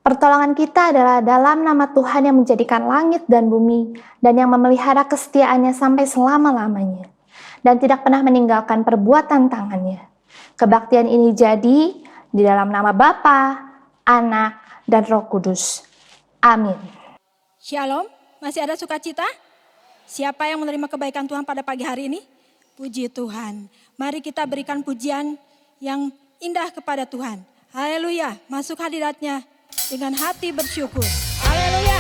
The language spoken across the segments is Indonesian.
Pertolongan kita adalah dalam nama Tuhan yang menjadikan langit dan bumi dan yang memelihara kesetiaannya sampai selama-lamanya dan tidak pernah meninggalkan perbuatan tangannya. Kebaktian ini jadi di dalam nama Bapa, Anak, dan Roh Kudus. Amin. Shalom, masih ada sukacita? Siapa yang menerima kebaikan Tuhan pada pagi hari ini? Puji Tuhan. Mari kita berikan pujian yang indah kepada Tuhan. Haleluya, masuk hadiratnya dengan hati bersyukur. Haleluya.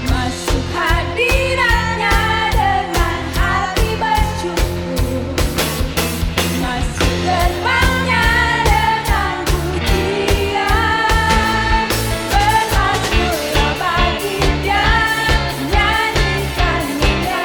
Masuk hadiratnya dengan hati bersyukur. Masuk gerbangnya dengan pujian. Bermazmurlah bagi Dia, nyanyikan Dia.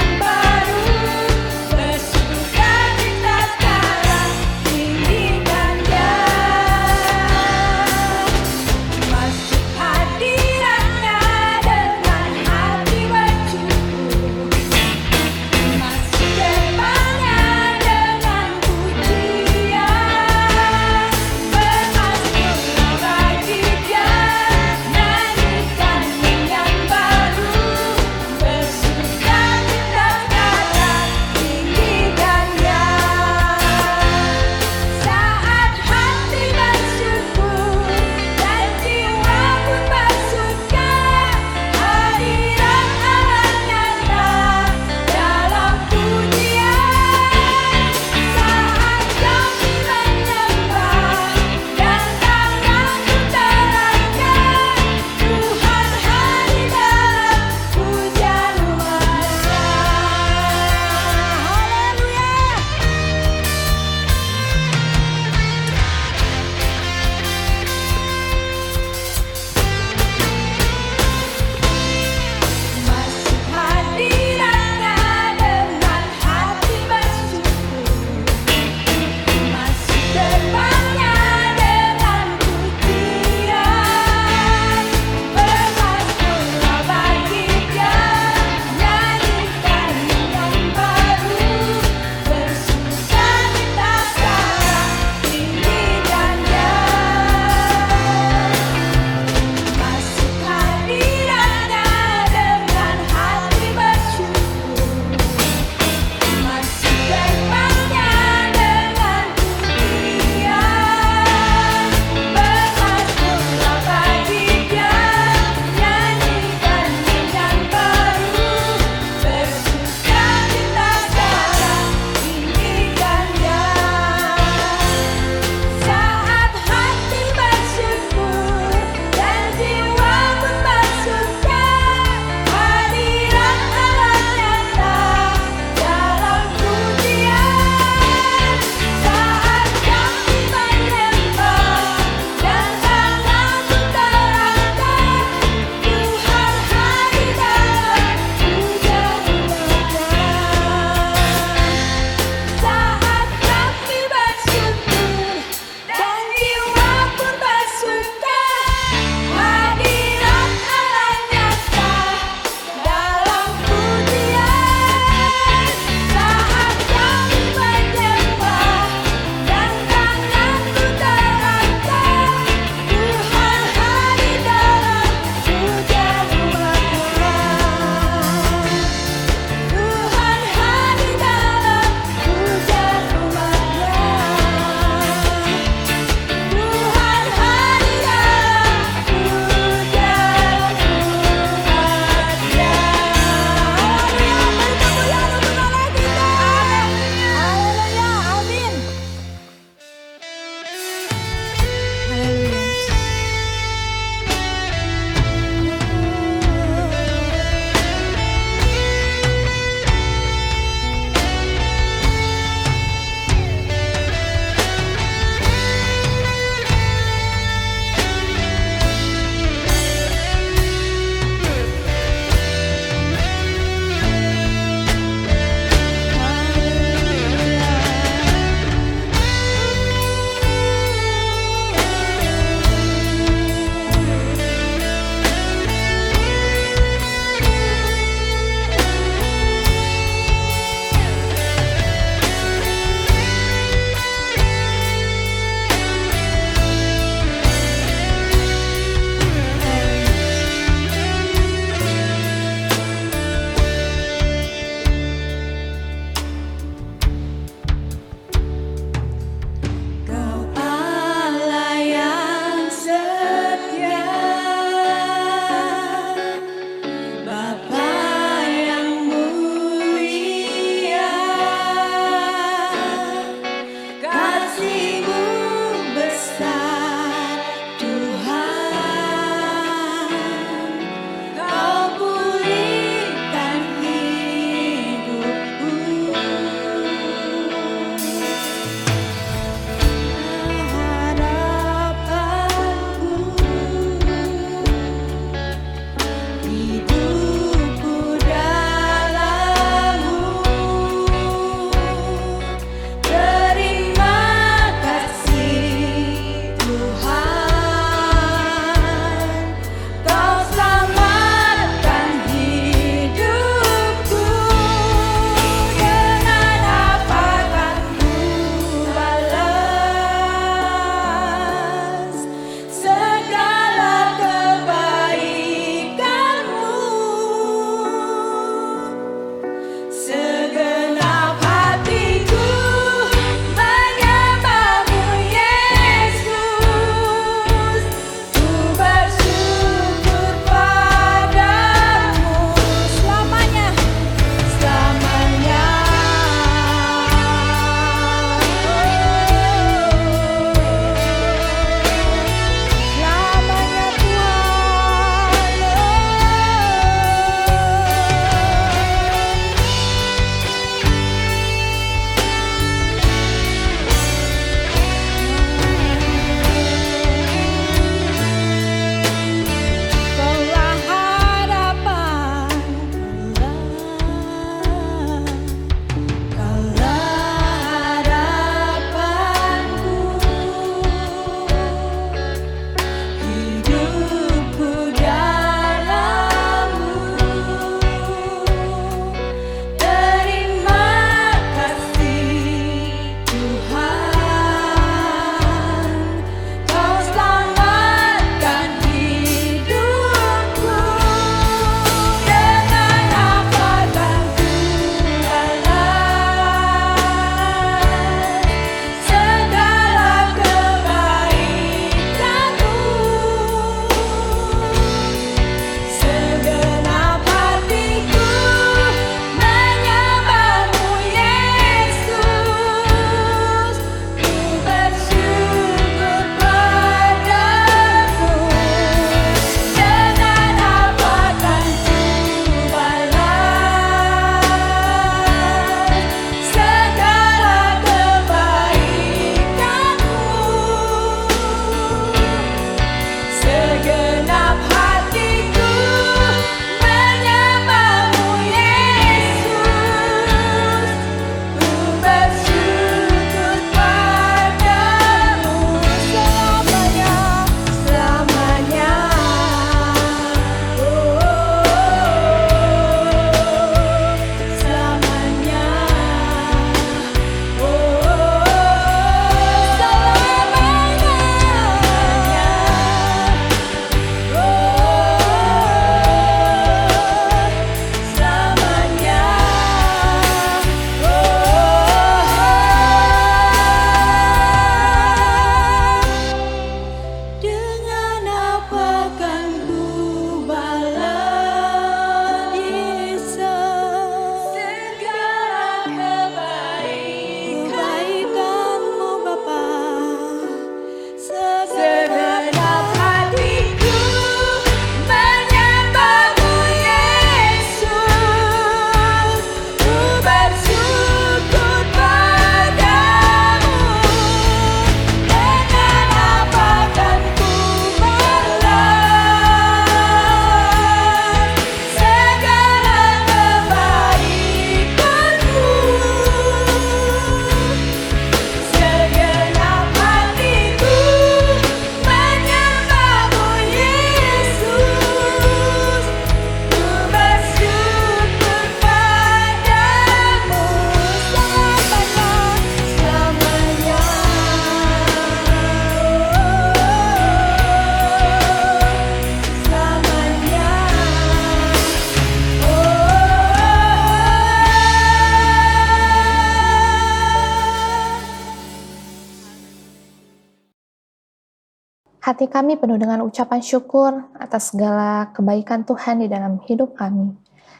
Hati kami penuh dengan ucapan syukur atas segala kebaikan Tuhan di dalam hidup kami.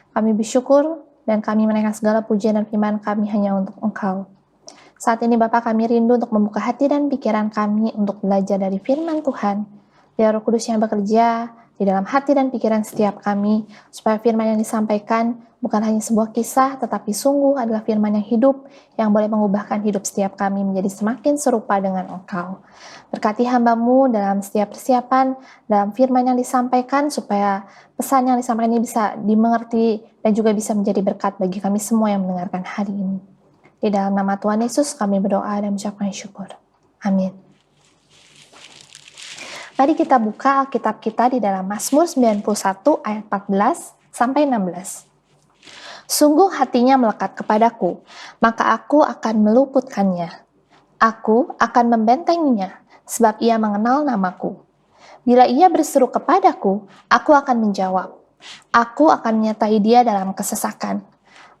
Kami bersyukur dan kami menaikkan segala pujian dan firman kami hanya untuk Engkau. Saat ini Bapa, kami rindu untuk membuka hati dan pikiran kami untuk belajar dari firman Tuhan. Biar Roh Kudus yang bekerja di dalam hati dan pikiran setiap kami, supaya firman yang disampaikan bukan hanya sebuah kisah, tetapi sungguh adalah firman yang hidup, yang boleh mengubahkan hidup setiap kami menjadi semakin serupa dengan Engkau. Berkati hamba-Mu dalam setiap persiapan, dalam firman yang disampaikan, supaya pesan yang disampaikan ini bisa dimengerti dan juga bisa menjadi berkat bagi kami semua yang mendengarkan hari ini. Di dalam nama Tuhan Yesus kami berdoa dan mengucapkan syukur. Amin. Mari kita buka Alkitab kita di dalam Mazmur 91 ayat 14 sampai 16. Sungguh hatinya melekat kepadaku, maka aku akan meluputkannya. Aku akan membentenginya, sebab ia mengenal namaku. Bila ia berseru kepadaku, aku akan menjawab. Aku akan menyertai dia dalam kesesakan.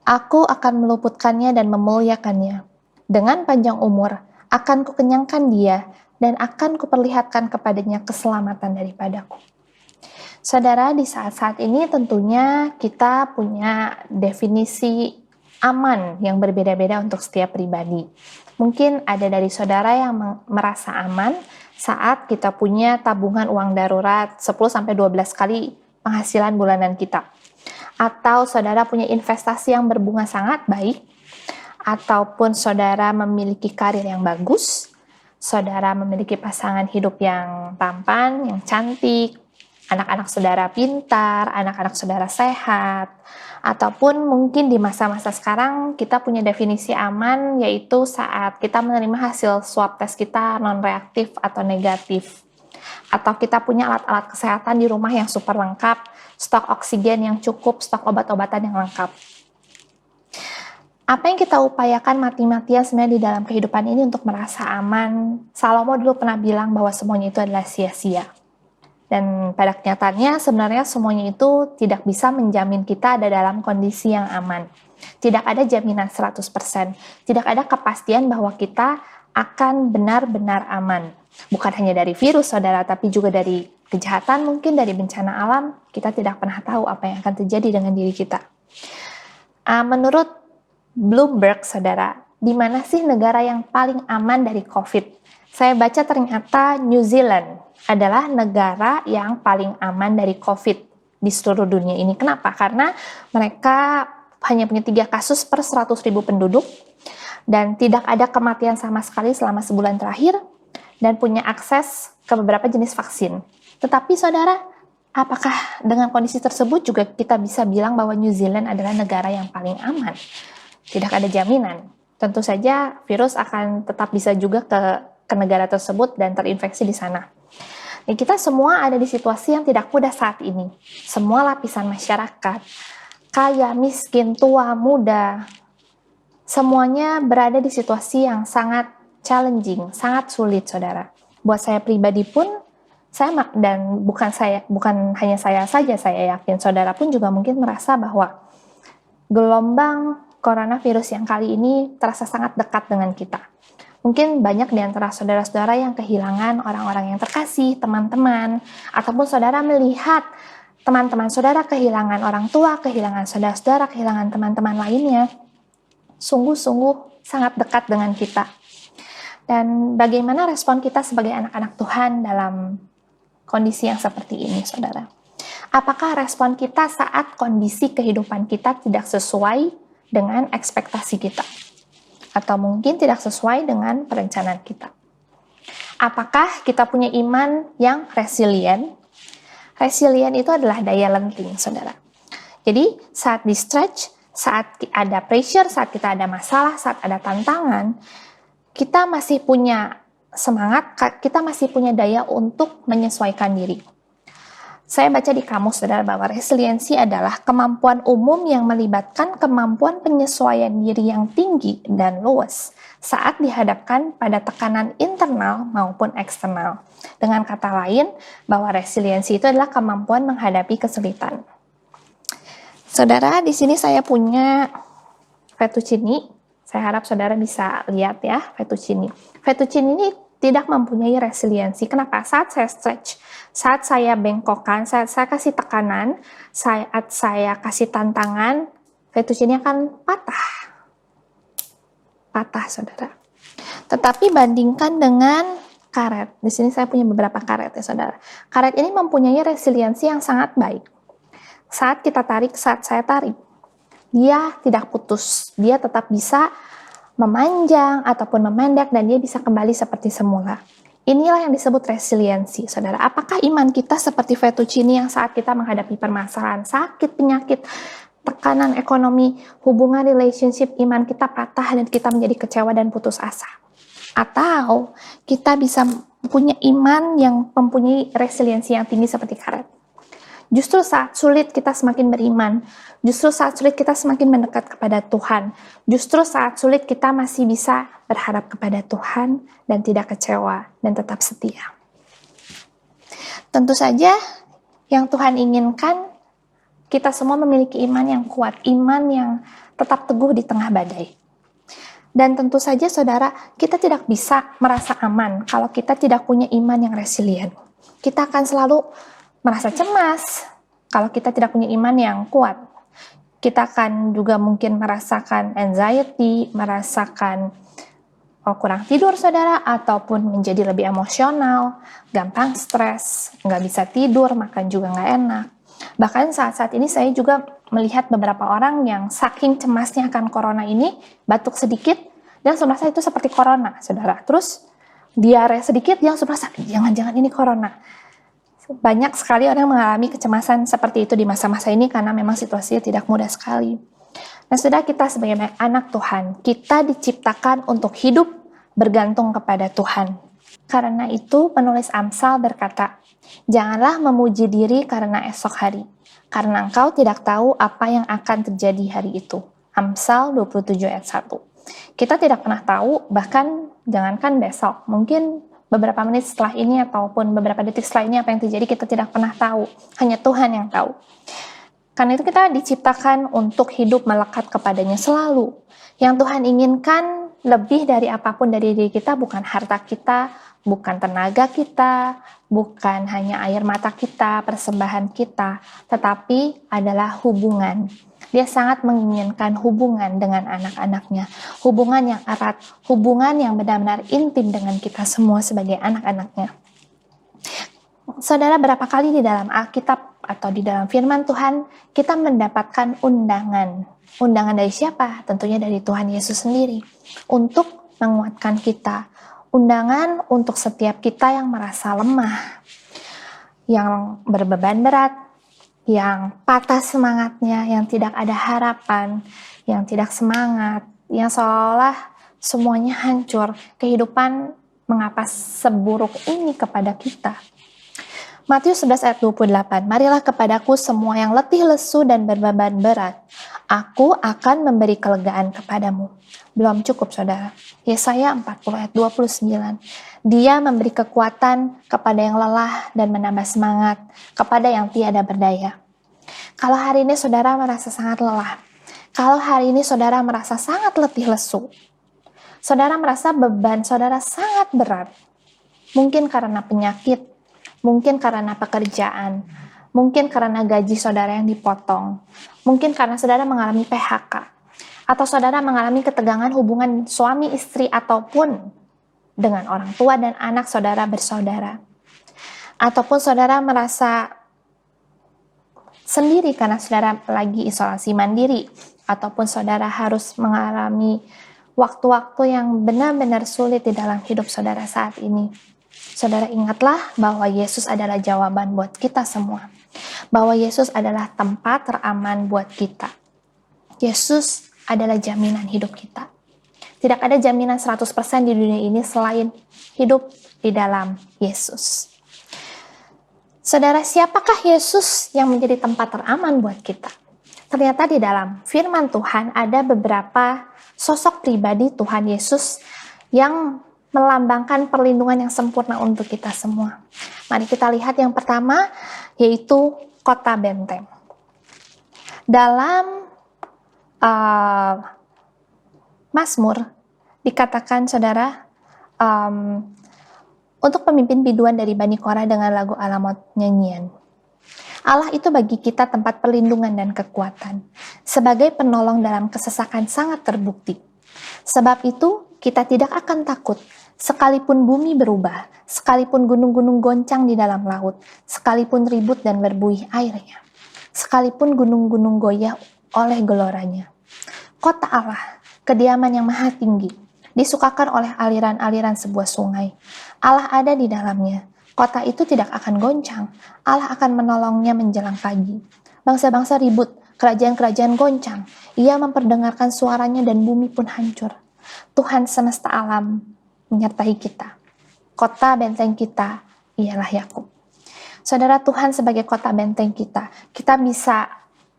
Aku akan meluputkannya dan memuliakannya. Dengan panjang umur, akan kukenyangkan dia, dan akan kuperlihatkan kepadanya keselamatan daripadaku. Saudara, di saat-saat ini tentunya kita punya definisi aman yang berbeda-beda untuk setiap pribadi. Mungkin ada dari saudara yang merasa aman saat kita punya tabungan uang darurat 10-12 kali penghasilan bulanan kita. Atau saudara punya investasi yang berbunga sangat baik, ataupun saudara memiliki karir yang bagus, saudara memiliki pasangan hidup yang tampan, yang cantik, anak-anak saudara pintar, anak-anak saudara sehat, ataupun mungkin di masa-masa sekarang kita punya definisi aman, yaitu saat kita menerima hasil swab tes kita non-reaktif atau negatif. Atau kita punya alat-alat kesehatan di rumah yang super lengkap, stok oksigen yang cukup, stok obat-obatan yang lengkap. Apa yang kita upayakan mati-matian sebenarnya di dalam kehidupan ini untuk merasa aman? Salomo dulu pernah bilang bahwa semuanya itu adalah sia-sia. Dan pada kenyataannya sebenarnya semuanya itu tidak bisa menjamin kita ada dalam kondisi yang aman. Tidak ada jaminan 100%. Tidak ada kepastian bahwa kita akan benar-benar aman. Bukan hanya dari virus, saudara, tapi juga dari kejahatan, mungkin dari bencana alam. Kita tidak pernah tahu apa yang akan terjadi dengan diri kita. Menurut Bloomberg, saudara, di mana sih negara yang paling aman dari COVID? Saya baca ternyata New Zealand adalah negara yang paling aman dari COVID di seluruh dunia ini. Kenapa? Karena mereka hanya punya 3 kasus per 100.000 penduduk dan tidak ada kematian sama sekali selama sebulan terakhir dan punya akses ke beberapa jenis vaksin. Tetapi saudara, apakah dengan kondisi tersebut juga kita bisa bilang bahwa New Zealand adalah negara yang paling aman? Tidak ada jaminan. Tentu saja virus akan tetap bisa juga ke negara tersebut dan terinfeksi di sana. Dan kita semua ada di situasi yang tidak mudah saat ini. Semua lapisan masyarakat, kaya, miskin, tua, muda, semuanya berada di situasi yang sangat challenging, sangat sulit, saudara. Buat saya pribadi pun, dan bukan hanya saya saja, saya yakin saudara pun juga mungkin merasa bahwa gelombang coronavirus yang kali ini terasa sangat dekat dengan kita. Mungkin banyak di antara saudara-saudara yang kehilangan orang-orang yang terkasih, teman-teman, ataupun saudara melihat teman-teman saudara kehilangan orang tua, kehilangan saudara-saudara, kehilangan teman-teman lainnya. Sungguh-sungguh sangat dekat dengan kita. Dan bagaimana respon kita sebagai anak-anak Tuhan dalam kondisi yang seperti ini, saudara? Apakah respon kita saat kondisi kehidupan kita tidak sesuai dengan ekspektasi kita? Atau mungkin tidak sesuai dengan perencanaan kita? Apakah kita punya iman yang resilient? Resilient itu adalah daya lenting, saudara. Jadi saat di stretch, saat ada pressure, saat kita ada masalah, saat ada tantangan, kita masih punya semangat, kita masih punya daya untuk menyesuaikan diri. Saya baca di kamus, saudara, bahwa resiliensi adalah kemampuan umum yang melibatkan kemampuan penyesuaian diri yang tinggi dan luas saat dihadapkan pada tekanan internal maupun eksternal. Dengan kata lain, bahwa resiliensi itu adalah kemampuan menghadapi kesulitan. Saudara, di sini saya punya fettuccine. Saya harap saudara bisa lihat ya, fettuccine. Fettuccine ini tidak mempunyai resiliensi. Kenapa? Saat saya stretch, saat saya bengkokkan, saat saya kasih tekanan, saat saya kasih tantangan, fettuccine akan patah, saudara. Tetapi bandingkan dengan karet. Di sini saya punya beberapa karet ya, saudara. Karet ini mempunyai resiliensi yang sangat baik. Saat kita tarik, saat saya tarik, dia tidak putus. Dia tetap bisa memanjang ataupun memendek dan dia bisa kembali seperti semula. Inilah yang disebut resiliensi, saudara. Apakah iman kita seperti fettuccine yang saat kita menghadapi permasalahan, sakit, penyakit, tekanan ekonomi, hubungan relationship, iman kita patah dan kita menjadi kecewa dan putus asa? Atau kita bisa punya iman yang mempunyai resiliensi yang tinggi seperti karet? Justru saat sulit kita semakin beriman. Justru saat sulit kita semakin mendekat kepada Tuhan. Justru saat sulit kita masih bisa berharap kepada Tuhan dan tidak kecewa dan tetap setia. Tentu saja yang Tuhan inginkan kita semua memiliki iman yang kuat, iman yang tetap teguh di tengah badai. Dan tentu saja saudara, kita tidak bisa merasa aman kalau kita tidak punya iman yang resilient. Kita akan selalu merasa cemas kalau kita tidak punya iman yang kuat. Kita akan juga mungkin merasakan anxiety, merasakan kurang tidur saudara, ataupun menjadi lebih emosional, gampang stres, nggak bisa tidur, makan juga nggak enak. Bahkan saat-saat ini saya juga melihat beberapa orang yang saking cemasnya akan corona ini, batuk sedikit, dan langsung merasa itu seperti corona, saudara. Terus diare sedikit, dia langsung merasa, jangan-jangan ini corona. Banyak sekali orang mengalami kecemasan seperti itu di masa-masa ini karena memang situasinya tidak mudah sekali. Nah, saudara, kita sebagai anak Tuhan, kita diciptakan untuk hidup bergantung kepada Tuhan. Karena itu penulis Amsal berkata, janganlah memuji diri karena esok hari, karena engkau tidak tahu apa yang akan terjadi hari itu. Amsal 27 ayat 1. Kita tidak pernah tahu, bahkan jangankan besok, mungkin beberapa menit setelah ini ataupun beberapa detik setelah ini apa yang terjadi kita tidak pernah tahu. Hanya Tuhan yang tahu. Karena itu kita diciptakan untuk hidup melekat kepadanya selalu. Yang Tuhan inginkan lebih dari apapun dari diri kita bukan harta kita, bukan tenaga kita, bukan hanya air mata kita, persembahan kita, tetapi adalah hubungan. Dia sangat menginginkan hubungan dengan anak-anaknya, hubungan yang erat, hubungan yang benar-benar intim dengan kita semua sebagai anak-anaknya. Saudara, berapa kali di dalam Alkitab atau di dalam firman Tuhan kita mendapatkan undangan. Undangan dari siapa? Tentunya dari Tuhan Yesus sendiri untuk menguatkan kita. Undangan untuk setiap kita yang merasa lemah, yang berbeban berat, yang patah semangatnya, yang tidak ada harapan, yang tidak semangat, yang seolah semuanya hancur. Kehidupan mengapa seburuk ini kepada kita? Matius 11 ayat 28, marilah kepadaku semua yang letih lesu dan berbeban berat, aku akan memberi kelegaan kepadamu. Belum cukup saudara, Yesaya 40 ayat 29, dia memberi kekuatan kepada yang lelah dan menambah semangat kepada yang tiada berdaya. Kalau hari ini saudara merasa sangat lelah, kalau hari ini saudara merasa sangat letih lesu, saudara merasa beban saudara sangat berat, mungkin karena penyakit, mungkin karena pekerjaan, mungkin karena gaji saudara yang dipotong, mungkin karena saudara mengalami PHK, atau saudara mengalami ketegangan hubungan suami istri ataupun dengan orang tua dan anak saudara bersaudara, ataupun saudara merasa sendiri karena saudara lagi isolasi mandiri, ataupun saudara harus mengalami waktu-waktu yang benar-benar sulit di dalam hidup saudara saat ini. Saudara ingatlah bahwa Yesus adalah jawaban buat kita semua. Bahwa Yesus adalah tempat teraman buat kita. Yesus adalah jaminan hidup kita. Tidak ada jaminan 100% di dunia ini selain hidup di dalam Yesus. Saudara, siapakah Yesus yang menjadi tempat teraman buat kita? Ternyata di dalam firman Tuhan ada beberapa sosok pribadi Tuhan Yesus yang melambangkan perlindungan yang sempurna untuk kita semua. Mari kita lihat yang pertama, yaitu kota benteng. Dalam Mazmur dikatakan saudara, Untuk pemimpin biduan dari Bani Korah dengan lagu Alamot nyanyian. Allah itu bagi kita tempat perlindungan dan kekuatan. Sebagai penolong dalam kesesakan sangat terbukti. Sebab itu kita tidak akan takut, sekalipun bumi berubah, sekalipun gunung-gunung goncang di dalam laut, sekalipun ribut dan berbuih airnya, sekalipun gunung-gunung goyah oleh geloranya. Kota Allah, kediaman yang maha tinggi, disukakan oleh aliran-aliran sebuah sungai. Allah ada di dalamnya. Kota itu tidak akan goncang. Allah akan menolongnya menjelang pagi. Bangsa-bangsa ribut, kerajaan-kerajaan goncang. Ia memperdengarkan suaranya dan bumi pun hancur. Tuhan semesta alam menyertai kita. Kota benteng kita ialah Yakub. Saudara, Tuhan sebagai kota benteng kita bisa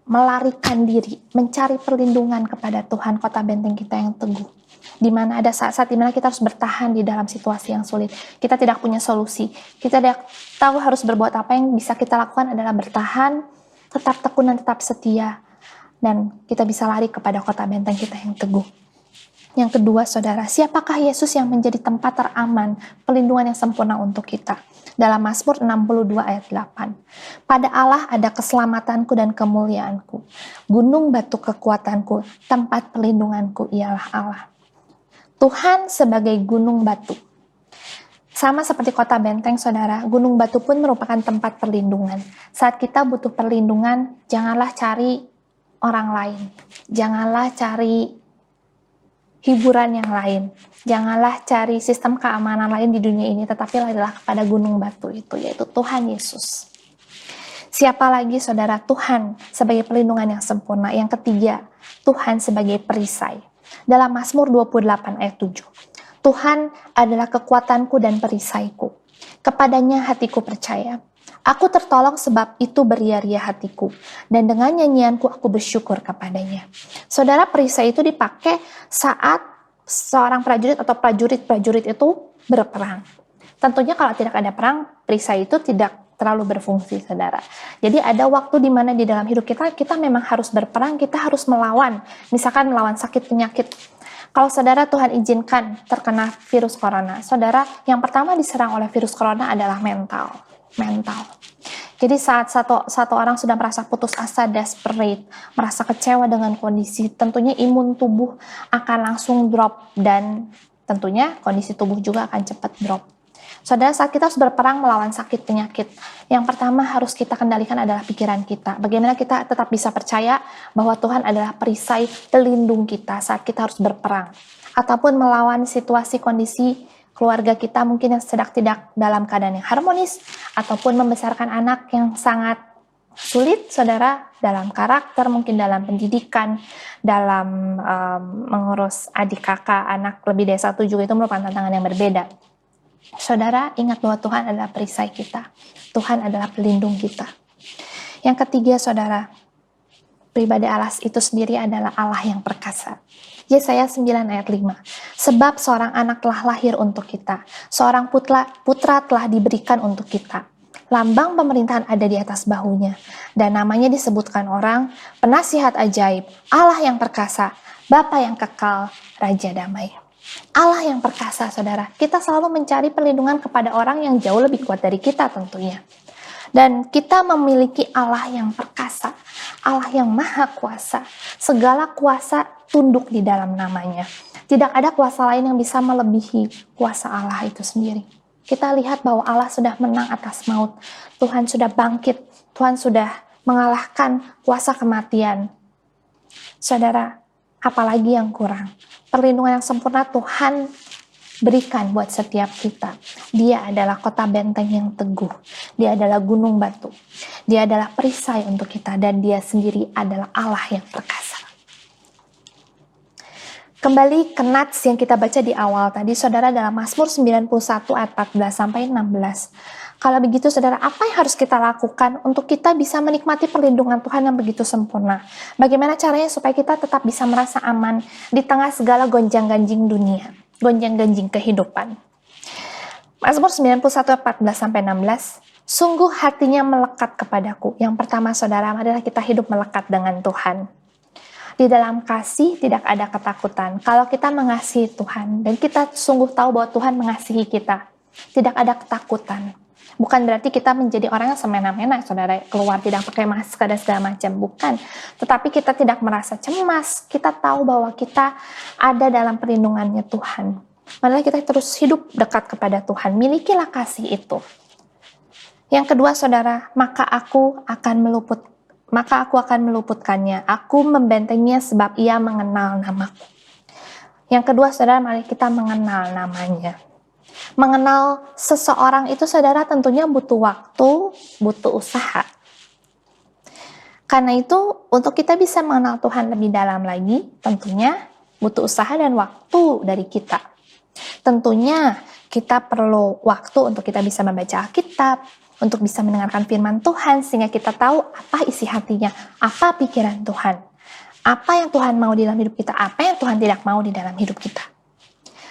melarikan diri, mencari perlindungan kepada Tuhan, kota benteng kita yang teguh. Di mana ada saat-saat di mana kita harus bertahan di dalam situasi yang sulit. Kita tidak punya solusi. Kita tidak tahu harus berbuat apa. Yang bisa kita lakukan adalah bertahan, tetap tekun dan tetap setia. Dan kita bisa lari kepada kota benteng kita yang teguh. Yang kedua, saudara, siapakah Yesus yang menjadi tempat teraman, perlindungan yang sempurna untuk kita? Dalam Mazmur 62 ayat 8. Pada Allah ada keselamatanku dan kemuliaanku. Gunung batu kekuatanku, tempat perlindunganku ialah Allah. Tuhan sebagai gunung batu. Sama seperti kota benteng, saudara, gunung batu pun merupakan tempat perlindungan. Saat kita butuh perlindungan, janganlah cari orang lain. Janganlah cari hiburan yang lain. Janganlah cari sistem keamanan lain di dunia ini, tetapi larilah kepada gunung batu itu, yaitu Tuhan Yesus. Siapa lagi, saudara? Tuhan sebagai perlindungan yang sempurna. Yang ketiga, Tuhan sebagai perisai. Dalam Mazmur 28 ayat 7. Tuhan adalah kekuatanku dan perisaiku. Kepadanya hatiku percaya. Aku tertolong sebab itu beria-ria hatiku. Dan dengan nyanyianku aku bersyukur kepadanya. Saudara, perisai itu dipakai saat seorang prajurit atau prajurit-prajurit itu berperang. Tentunya kalau tidak ada perang, perisai itu tidak terlalu berfungsi, saudara. Jadi ada waktu di mana di dalam hidup kita memang harus berperang, kita harus melawan. Misalkan melawan sakit penyakit. Kalau saudara Tuhan izinkan terkena virus corona, saudara yang pertama diserang oleh virus corona adalah mental. Jadi saat satu orang sudah merasa putus asa, desperate, merasa kecewa dengan kondisi, tentunya imun tubuh akan langsung drop dan tentunya kondisi tubuh juga akan cepat drop. Saudara, saat kita harus berperang melawan sakit penyakit, yang pertama harus kita kendalikan adalah pikiran kita. Bagaimana kita tetap bisa percaya bahwa Tuhan adalah perisai pelindung kita saat kita harus berperang. Ataupun melawan situasi kondisi keluarga kita mungkin yang sedang tidak dalam keadaan yang harmonis, ataupun membesarkan anak yang sangat sulit, saudara, dalam karakter, mungkin dalam pendidikan, dalam mengurus adik kakak, anak lebih dari satu juga itu merupakan tantangan yang berbeda. Saudara, ingat bahwa Tuhan adalah perisai kita. Tuhan adalah pelindung kita. Yang ketiga, saudara, pribadi Allah itu sendiri adalah Allah yang perkasa. Yesaya 9 ayat 5. Sebab seorang anak telah lahir untuk kita. Seorang putra telah diberikan untuk kita. Lambang pemerintahan ada di atas bahunya. Dan namanya disebutkan orang, penasihat ajaib, Allah yang perkasa, Bapa yang kekal, Raja damai. Allah yang perkasa, saudara. Kita selalu mencari perlindungan kepada orang yang jauh lebih kuat dari kita tentunya. Dan kita memiliki Allah yang perkasa, Allah yang maha kuasa. Segala kuasa tunduk di dalam namanya. Tidak ada kuasa lain yang bisa melebihi kuasa Allah itu sendiri. Kita lihat bahwa Allah sudah menang atas maut. Tuhan sudah bangkit. Tuhan sudah mengalahkan kuasa kematian. Saudara, apalagi yang kurang? Perlindungan yang sempurna Tuhan berikan buat setiap kita. Dia adalah kota benteng yang teguh. Dia adalah gunung batu. Dia adalah perisai untuk kita. Dan dia sendiri adalah Allah yang perkasa. Kembali ke nats yang kita baca di awal tadi, saudara, dalam Mazmur 91 ayat 14-16. Kalau begitu, saudara, apa yang harus kita lakukan untuk kita bisa menikmati perlindungan Tuhan yang begitu sempurna? Bagaimana caranya supaya kita tetap bisa merasa aman di tengah segala gonjang-ganjing dunia, gonjang-ganjing kehidupan? Mazmur 91 ayat 14-16. Sungguh hatinya melekat kepadaku. Yang pertama, saudara, adalah kita hidup melekat dengan Tuhan. Di dalam kasih tidak ada ketakutan. Kalau kita mengasihi Tuhan dan kita sungguh tahu bahwa Tuhan mengasihi kita, Tidak ada ketakutan. Bukan berarti kita menjadi orang yang semena-mena, saudara, keluar tidak pakai masker dan segala macam. Bukan. Tetapi kita tidak merasa cemas. Kita tahu bahwa kita ada dalam perlindungannya Tuhan. Marilah kita terus hidup dekat kepada Tuhan. Milikilah kasih itu. Yang kedua, saudara, maka aku akan meluputkannya. Aku membentenginya sebab ia mengenal namaku. Yang kedua, saudara, mari kita mengenal namanya. Mengenal seseorang itu, saudara, tentunya butuh waktu, butuh usaha. Karena itu, untuk kita bisa mengenal Tuhan lebih dalam lagi, tentunya butuh usaha dan waktu dari kita. Tentunya kita perlu waktu untuk kita bisa membaca Alkitab, untuk bisa mendengarkan firman Tuhan, sehingga kita tahu apa isi hatinya, apa pikiran Tuhan, apa yang Tuhan mau di dalam hidup kita, apa yang Tuhan tidak mau di dalam hidup kita.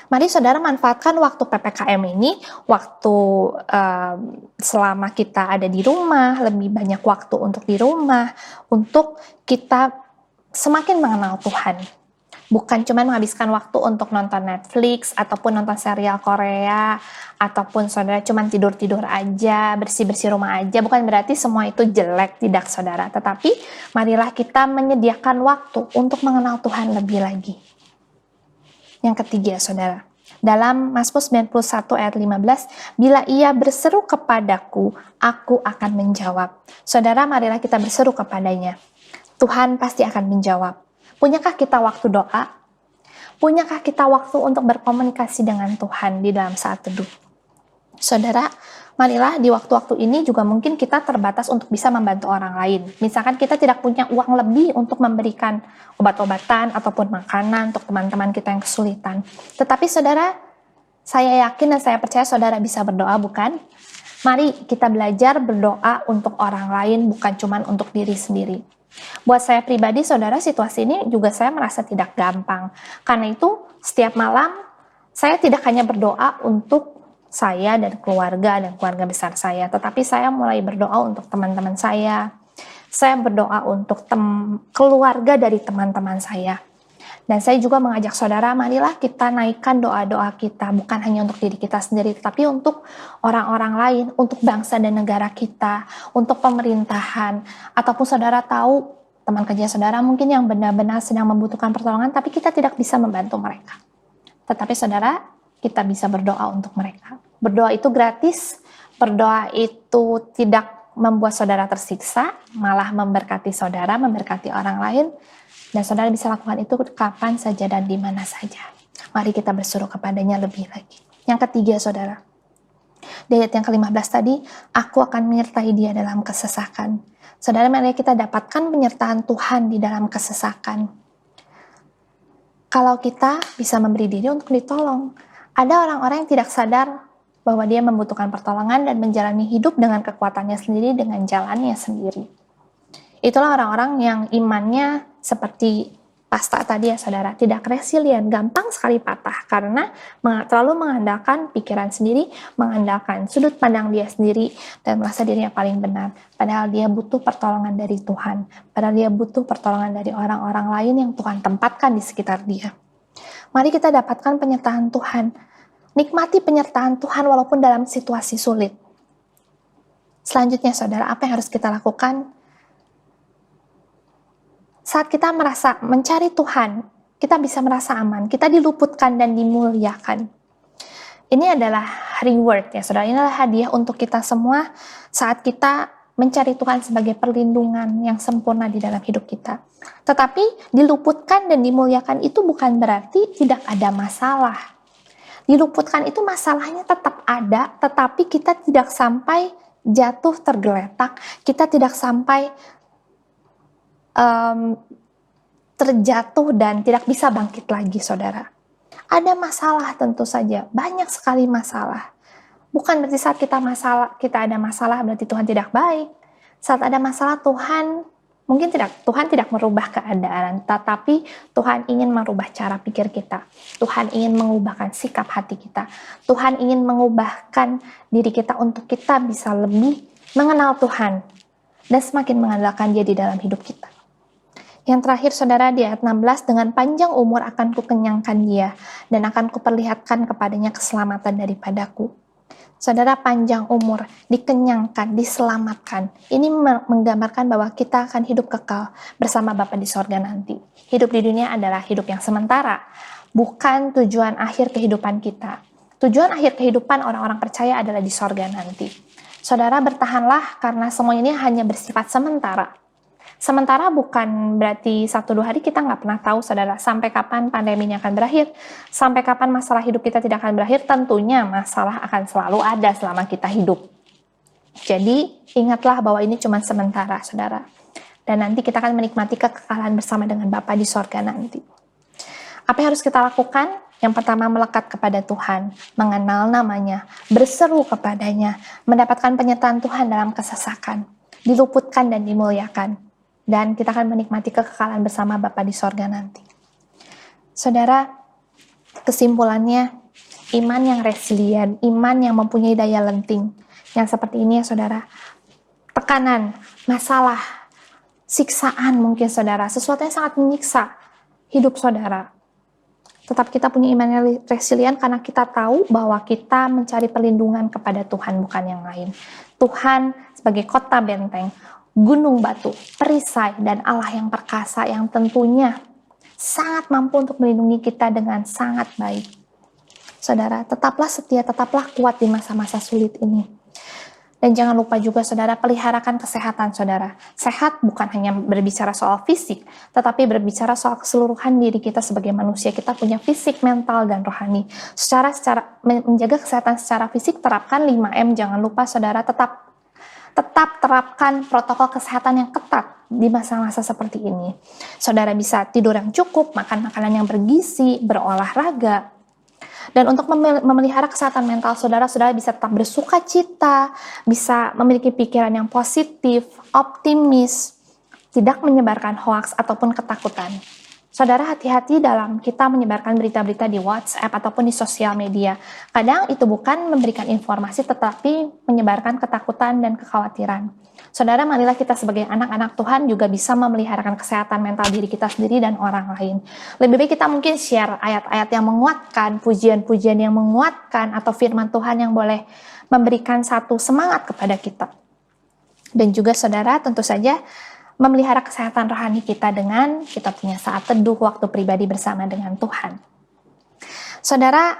Mari saudara manfaatkan waktu PPKM ini, waktu selama kita ada di rumah, lebih banyak waktu untuk di rumah, untuk kita semakin mengenal Tuhan. Bukan cuma menghabiskan waktu untuk nonton Netflix, ataupun nonton serial Korea, ataupun saudara cuma tidur-tidur aja, bersih-bersih rumah aja. Bukan berarti semua itu jelek, tidak saudara. Tetapi marilah kita menyediakan waktu untuk mengenal Tuhan lebih lagi. Yang ketiga, saudara, dalam Mazmur 91 ayat 15, bila ia berseru kepadaku, aku akan menjawab. Saudara, marilah kita berseru kepadanya. Tuhan pasti akan menjawab. Punyakah kita waktu doa? Punyakah kita waktu untuk berkomunikasi dengan Tuhan di dalam saat teduh? Saudara, marilah di waktu-waktu ini juga mungkin kita terbatas untuk bisa membantu orang lain. Misalkan kita tidak punya uang lebih untuk memberikan obat-obatan ataupun makanan untuk teman-teman kita yang kesulitan. Tetapi saudara, saya yakin dan saya percaya saudara bisa berdoa, bukan? Mari kita belajar berdoa untuk orang lain, bukan cuma untuk diri sendiri. Buat saya pribadi, saudara, situasi ini juga saya merasa tidak gampang. Karena itu, setiap malam saya tidak hanya berdoa untuk saya dan keluarga besar saya, tetapi saya mulai berdoa untuk teman-teman saya berdoa untuk keluarga dari teman-teman saya. Dan saya juga mengajak saudara, marilah kita naikkan doa-doa kita, bukan hanya untuk diri kita sendiri, tapi untuk orang-orang lain, untuk bangsa dan negara kita, untuk pemerintahan, ataupun saudara tahu teman kerja saudara mungkin yang benar-benar sedang membutuhkan pertolongan, tapi kita tidak bisa membantu mereka. Tetapi saudara, kita bisa berdoa untuk mereka. Berdoa itu gratis, berdoa itu tidak membuat saudara tersiksa, malah memberkati saudara, memberkati orang lain, dan saudara bisa lakukan itu kapan saja dan di mana saja. Mari kita berseru kepadanya lebih lagi. Yang ketiga, saudara, di ayat yang ke-15 tadi, aku akan menyertai dia dalam kesesakan. Saudara, mari kita dapatkan penyertaan Tuhan di dalam kesesakan. Kalau kita bisa memberi diri untuk ditolong, ada orang-orang yang tidak sadar bahwa dia membutuhkan pertolongan dan menjalani hidup dengan kekuatannya sendiri, dengan jalannya sendiri. Itulah orang-orang yang imannya seperti pasta tadi ya saudara, tidak resilient, gampang sekali patah karena terlalu mengandalkan pikiran sendiri, mengandalkan sudut pandang dia sendiri, dan merasa dirinya paling benar. Padahal dia butuh pertolongan dari Tuhan, padahal dia butuh pertolongan dari orang-orang lain yang Tuhan tempatkan di sekitar dia. Mari kita dapatkan penyertaan Tuhan, nikmati penyertaan Tuhan walaupun dalam situasi sulit. Selanjutnya saudara, apa yang harus kita lakukan? Saat kita merasa mencari Tuhan, kita bisa merasa aman, kita diluputkan dan dimuliakan. Ini adalah reward ya saudara, ini adalah hadiah untuk kita semua saat kita mencari Tuhan sebagai perlindungan yang sempurna di dalam hidup kita. Tetapi diluputkan dan dimuliakan itu bukan berarti tidak ada masalah. Diluputkan itu masalahnya tetap ada, tetapi kita tidak sampai jatuh tergeletak, kita tidak sampai terjatuh dan tidak bisa bangkit lagi saudara. Ada masalah tentu saja, banyak sekali masalah. Bukan berarti saat kita ada masalah berarti Tuhan tidak baik. Saat ada masalah Tuhan tidak merubah keadaan, tetapi Tuhan ingin merubah cara pikir kita. Tuhan ingin mengubahkan sikap hati kita. Tuhan ingin mengubahkan diri kita untuk kita bisa lebih mengenal Tuhan dan semakin mengandalkan Dia di dalam hidup kita. Yang terakhir saudara di ayat 16, dengan panjang umur akan kukenyangkan dia dan akan kuperlihatkan kepadanya keselamatan daripadaku. Saudara, panjang umur, dikenyangkan, diselamatkan. Ini menggambarkan bahwa kita akan hidup kekal bersama Bapa di sorga nanti. Hidup di dunia adalah hidup yang sementara, bukan tujuan akhir kehidupan kita. Tujuan akhir kehidupan orang-orang percaya adalah di sorga nanti. Saudara, bertahanlah karena semua ini hanya bersifat sementara. Sementara bukan berarti 1-2 hari kita nggak pernah tahu, saudara, sampai kapan pandemi ini akan berakhir, sampai kapan masalah hidup kita tidak akan berakhir. Tentunya masalah akan selalu ada selama kita hidup. Jadi ingatlah bahwa ini cuma sementara, saudara. Dan nanti kita akan menikmati kekekalan bersama dengan Bapa di sorga nanti. Apa yang harus kita lakukan? Yang pertama, melekat kepada Tuhan, mengenal namanya, berseru kepadanya, mendapatkan penyertaan Tuhan dalam kesesakan, diluputkan dan dimuliakan. Dan kita akan menikmati kekekalan bersama Bapa di sorga nanti. Saudara, kesimpulannya, iman yang resilient, iman yang mempunyai daya lenting. Yang seperti ini ya saudara, tekanan, masalah, siksaan mungkin saudara, sesuatu yang sangat menyiksa hidup saudara. Tetap kita punya iman yang resilient karena kita tahu bahwa kita mencari perlindungan kepada Tuhan, bukan yang lain. Tuhan sebagai kota benteng, gunung batu, perisai, dan Allah yang perkasa yang tentunya sangat mampu untuk melindungi kita dengan sangat baik. Saudara, tetaplah setia, tetaplah kuat di masa-masa sulit ini. Dan jangan lupa juga saudara, peliharakan kesehatan saudara. Sehat bukan hanya berbicara soal fisik, tetapi berbicara soal keseluruhan diri kita sebagai manusia. Kita punya fisik, mental, dan rohani. Secara menjaga kesehatan secara fisik, terapkan 5M. Jangan lupa saudara, tetap terapkan protokol kesehatan yang ketat di masa-masa seperti ini. Saudara bisa tidur yang cukup, makan makanan yang bergizi, berolahraga. Dan untuk memelihara kesehatan mental saudara bisa tetap bersuka cita, bisa memiliki pikiran yang positif, optimis, tidak menyebarkan hoaks ataupun ketakutan. Saudara, hati-hati dalam kita menyebarkan berita-berita di WhatsApp ataupun di sosial media. Kadang itu bukan memberikan informasi tetapi menyebarkan ketakutan dan kekhawatiran. Saudara, marilah kita sebagai anak-anak Tuhan juga bisa memeliharakan kesehatan mental diri kita sendiri dan orang lain. Lebih baik kita mungkin share ayat-ayat yang menguatkan, pujian-pujian yang menguatkan, atau firman Tuhan yang boleh memberikan satu semangat kepada kita. Dan juga saudara, tentu saja memelihara kesehatan rohani kita dengan kita punya saat teduh, waktu pribadi bersama dengan Tuhan. Saudara,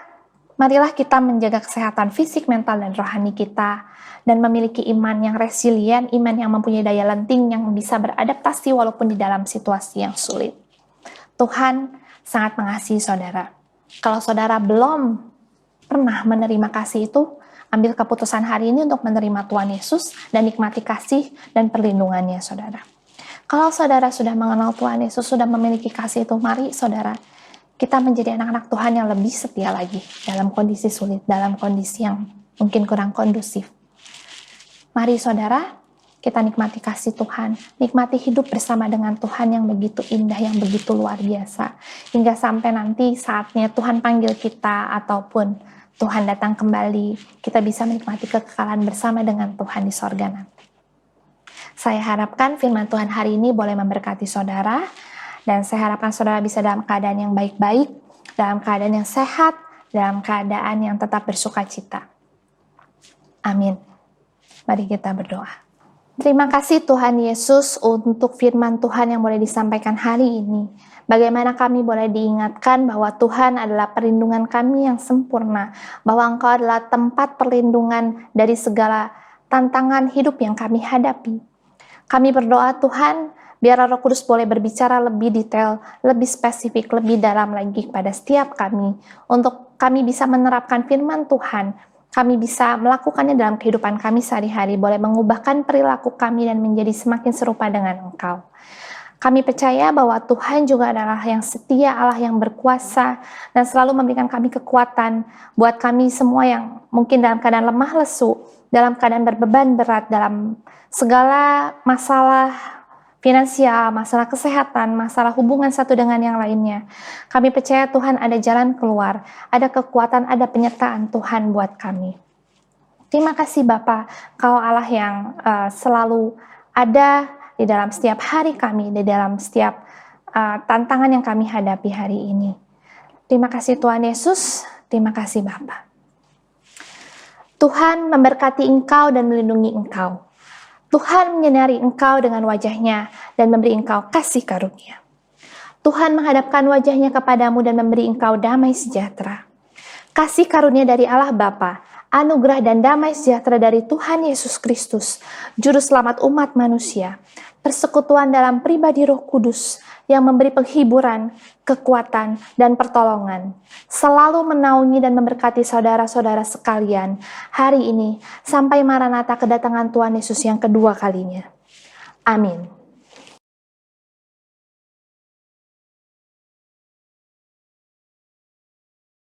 marilah kita menjaga kesehatan fisik, mental, dan rohani kita, dan memiliki iman yang resilient, iman yang mempunyai daya lenting, yang bisa beradaptasi walaupun di dalam situasi yang sulit. Tuhan sangat mengasihi saudara. Kalau saudara belum pernah menerima kasih itu, ambil keputusan hari ini untuk menerima Tuhan Yesus dan nikmati kasih dan perlindungannya saudara. Kalau saudara sudah mengenal Tuhan Yesus, sudah memiliki kasih itu, mari saudara, kita menjadi anak-anak Tuhan yang lebih setia lagi dalam kondisi sulit, dalam kondisi yang mungkin kurang kondusif. Mari saudara, kita nikmati kasih Tuhan, nikmati hidup bersama dengan Tuhan yang begitu indah, yang begitu luar biasa. Hingga sampai nanti saatnya Tuhan panggil kita ataupun Tuhan datang kembali, kita bisa menikmati kekekalan bersama dengan Tuhan di sorga nanti. Saya harapkan firman Tuhan hari ini boleh memberkati saudara, dan saya harapkan saudara bisa dalam keadaan yang baik-baik, dalam keadaan yang sehat, dalam keadaan yang tetap bersuka cita. Amin. Mari kita berdoa. Terima kasih Tuhan Yesus untuk firman Tuhan yang boleh disampaikan hari ini. Bagaimana kami boleh diingatkan bahwa Tuhan adalah perlindungan kami yang sempurna, bahwa Engkau adalah tempat perlindungan dari segala tantangan hidup yang kami hadapi. Kami berdoa Tuhan, biar Roh Kudus boleh berbicara lebih detail, lebih spesifik, lebih dalam lagi kepada setiap kami, untuk kami bisa menerapkan firman Tuhan, kami bisa melakukannya dalam kehidupan kami sehari-hari, boleh mengubahkan perilaku kami dan menjadi semakin serupa dengan Engkau. Kami percaya bahwa Tuhan juga adalah yang setia, Allah yang berkuasa, dan selalu memberikan kami kekuatan buat kami semua yang mungkin dalam keadaan lemah lesu, dalam keadaan berbeban berat, dalam segala masalah finansial, masalah kesehatan, masalah hubungan satu dengan yang lainnya. Kami percaya Tuhan ada jalan keluar, ada kekuatan, ada penyertaan Tuhan buat kami. Terima kasih Bapa, Kau Allah yang selalu ada di dalam setiap hari kami, di dalam setiap tantangan yang kami hadapi hari ini. Terima kasih Tuhan Yesus, terima kasih Bapa. Tuhan memberkati engkau dan melindungi engkau. Tuhan menyinari engkau dengan wajah-Nya dan memberi engkau kasih karunia. Tuhan menghadapkan wajah-Nya kepadamu dan memberi engkau damai sejahtera. Kasih karunia dari Allah Bapa, anugerah dan damai sejahtera dari Tuhan Yesus Kristus, Juru Selamat umat manusia, persekutuan dalam pribadi Roh Kudus yang memberi penghiburan, kekuatan, dan pertolongan, selalu menaungi dan memberkati saudara-saudara sekalian hari ini sampai Maranatha kedatangan Tuhan Yesus yang kedua kalinya. Amin.